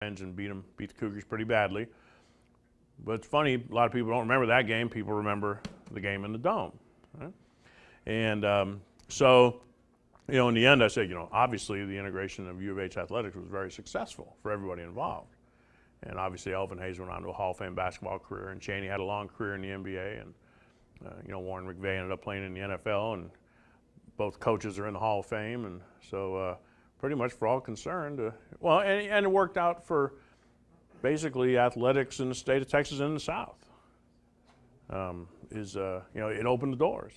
and beat the Cougars pretty badly. But it's funny, a lot of people don't remember that game. People remember the game in the Dome. Right? And so, in the end, I said, obviously the integration of U of H athletics was very successful for everybody involved. And obviously Elvin Hayes went on to a Hall of Fame basketball career, and Chaney had a long career in the NBA, and Warren McVay ended up playing in the NFL, and both coaches are in the Hall of Fame, and so pretty much for all concerned, and it worked out for basically athletics in the state of Texas and the South. It opened the doors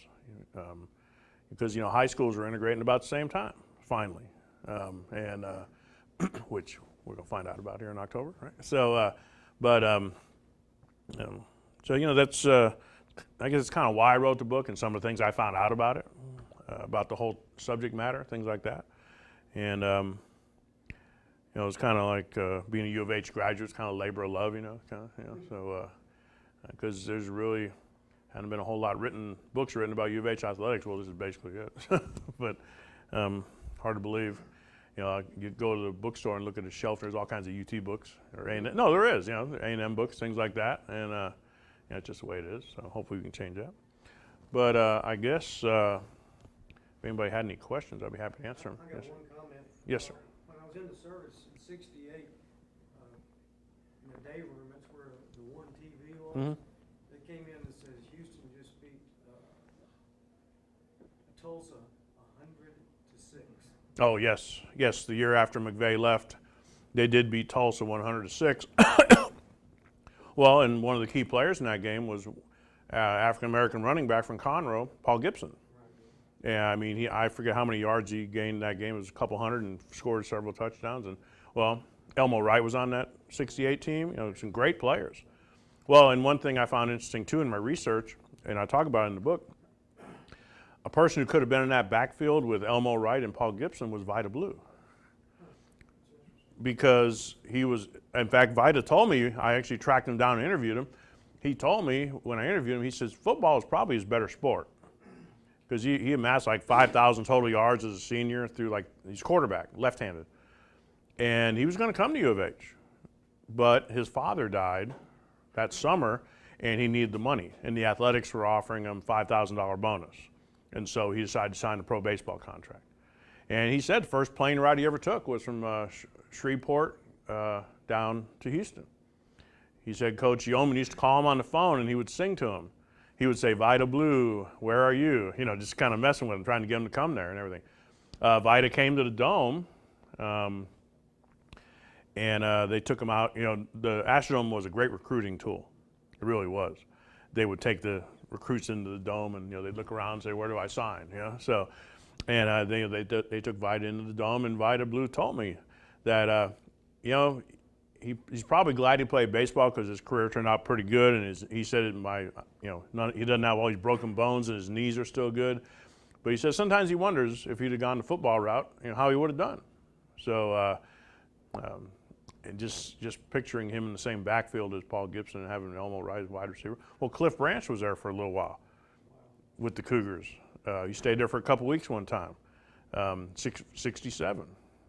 because high schools are integrating about the same time finally, and which we're gonna find out about here in October, right? So, that's I guess it's kind of why I wrote the book and some of the things I found out about it, about the whole subject matter, things like that, and it's kind of like being a U of H graduate, it's kind of labor of love, so because there's really hadn't been a whole lot books written about U of H athletics. Well, this is basically it, but hard to believe. You go to the bookstore and look at the shelf. There's all kinds of UT books, or A&M. No, there is. A&M books, things like that, and it's just the way it is. So hopefully we can change that. But I guess if anybody had any questions, I'd be happy to answer them. I got one comment. Yes, sir. When I was in the service in '68, in the day room, that's where the one TV was. Mm-hmm. They came in and says Houston just beat Tulsa 100-6. Oh yes. The year after McVay left, they did beat Tulsa 100-6. Well, and one of the key players in that game was African American running back from Conroe, Paul Gibson. Yeah, I mean, I forget how many yards he gained in that game. It was a couple hundred and scored several touchdowns. And Elmo Wright was on that '68 team. Some great players. Well, and one thing I found interesting too in my research, and I talk about it in the book, a person who could have been in that backfield with Elmo Wright and Paul Gibson was Vida Blue. Because he was, in fact, Vida told me, I actually tracked him down and interviewed him. He told me when I interviewed him, he says, football is probably his better sport. Because he amassed like 5,000 total yards as a senior through he's quarterback, left-handed. And he was going to come to U of H. But his father died that summer, and he needed the money. And the athletics were offering him $5,000 bonus. And so he decided to sign a pro baseball contract. And he said the first plane ride he ever took was from Shreveport down to Houston. He said Coach Yeoman used to call him on the phone and he would sing to him. He would say, Vida Blue, where are you? Just kind of messing with him, trying to get him to come there and everything. Vida came to the Dome and they took him out. The Astrodome was a great recruiting tool. It really was. They would take the recruits into the Dome and they'd look around and say, where do I sign? So, and they took Vida into the Dome, and Vida Blue told me that he's probably glad he played baseball because his career turned out pretty good, and he said he doesn't have all these broken bones and his knees are still good, but he says sometimes he wonders if he'd have gone the football route, how he would have done. So and just picturing him in the same backfield as Paul Gibson and having Elmo Wright as wide receiver. Well, Cliff Branch was there for a little while with the Cougars. He stayed there for a couple weeks one time, 67,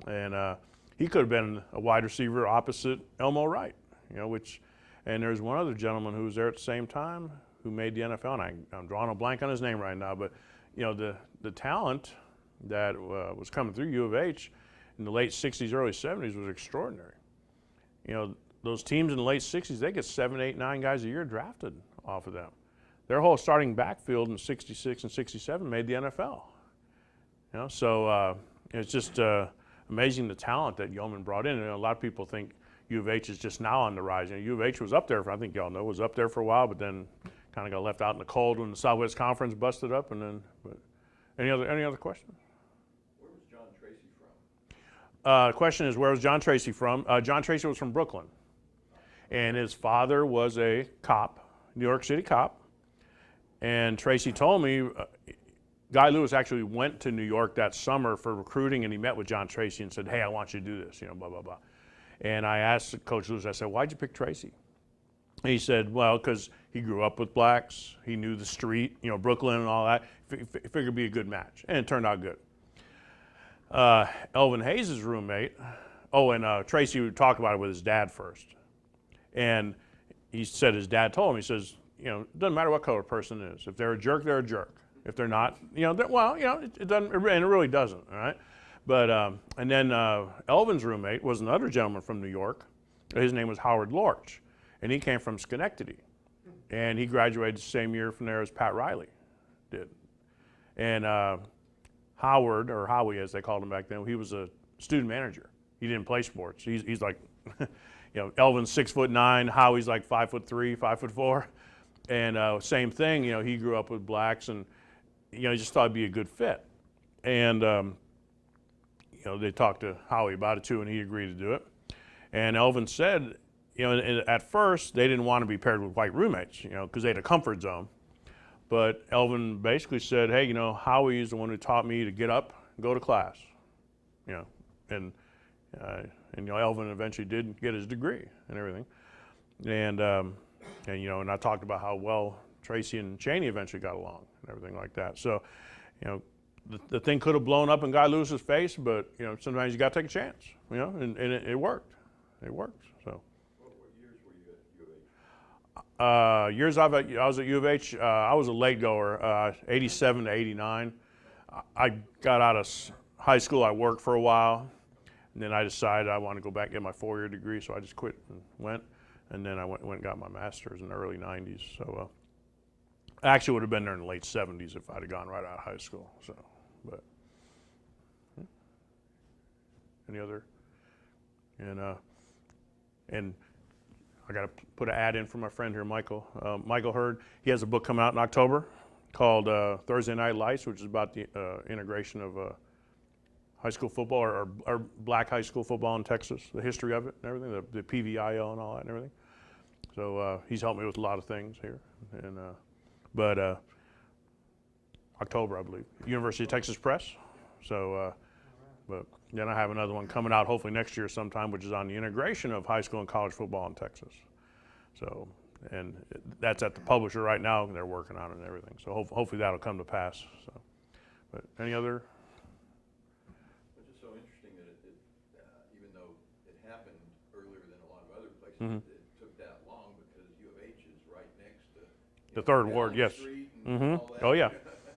and he could have been a wide receiver opposite Elmo Wright, and there's one other gentleman who was there at the same time who made the NFL, and I'm drawing a blank on his name right now, but the talent that was coming through U of H in the late 60s, early 70s was extraordinary. Those teams in the late 60s, they get 7, 8, 9 guys a year drafted off of them. Their whole starting backfield in 66 and 67 made the NFL. So it's just amazing the talent that Yeoman brought in. A lot of people think U of H is just now on the rise. U of H was up there, I think y'all know, was up there for a while, but then kind of got left out in the cold when the Southwest Conference busted up. And then, any other questions? Where was John Tracy from? The question is, where was John Tracy from? John Tracy was from Brooklyn, and his father was a cop, New York City cop. And Tracy told me, Guy Lewis actually went to New York that summer for recruiting, and he met with John Tracy and said, hey, I want you to do this, blah, blah, blah. And I asked Coach Lewis, I said, why'd you pick Tracy? And he said, well, because he grew up with blacks, he knew the street, Brooklyn and all that. Figured it'd be a good match, and it turned out good. Elvin Hayes' roommate Oh, and Tracy would talk about it with his dad first. And he said his dad told him, he says, it doesn't matter what color a person is. If they're a jerk, they're a jerk. If they're not, it doesn't, and it really doesn't, all right? But, and then Elvin's roommate was another gentleman from New York. His name was Howard Lorch, and he came from Schenectady. And he graduated the same year from there as Pat Riley did. And Howard, or Howie as they called him back then, he was a student manager. He didn't play sports. He's like, Elvin's 6'9", Howie's like 5'3", 5'4", and same thing. He grew up with blacks, and he just thought it'd be a good fit. And they talked to Howie about it too, and he agreed to do it. And Elvin said, at first they didn't want to be paired with white roommates, because they had a comfort zone. But Elvin basically said, hey, Howie is the one who taught me to get up and go to class, and Elvin eventually did get his degree and everything. And I talked about how well Tracy and Cheney eventually got along and everything like that. So, the thing could have blown up in Guy Lewis's face, but sometimes you got to take a chance, and it worked. It worked. So. What years were you at U of H? Years I was at U of H, I was a late goer, 87 to 89. I got out of high school, I worked for a while, and then I decided I wanted to go back and get my 4-year degree, so I just quit and went. And then I went and got my master's in the early 90s. So I actually would have been there in the late 70s if I'd have gone right out of high school. So, but any other? And I got to put an ad in for my friend here, Michael. Michael Hurd, he has a book coming out in October called Thursday Night Lights, which is about the integration of high school football or black high school football in Texas, the history of it and everything, the PVIL and all that and everything. So he's helped me with a lot of things here. And but October, I believe, University of Texas Press. So, but then I have another one coming out hopefully next year sometime, which is on the integration of high school and college football in Texas. So, and that's at the publisher right now, and they're working on it and everything. So hopefully that'll come to pass. So, but any other? It's just so interesting that even though it happened earlier than a lot of other places, Mm-hmm. it took that long because U of H is right next to The Third Ward, down yes. the street and all that. Oh yeah,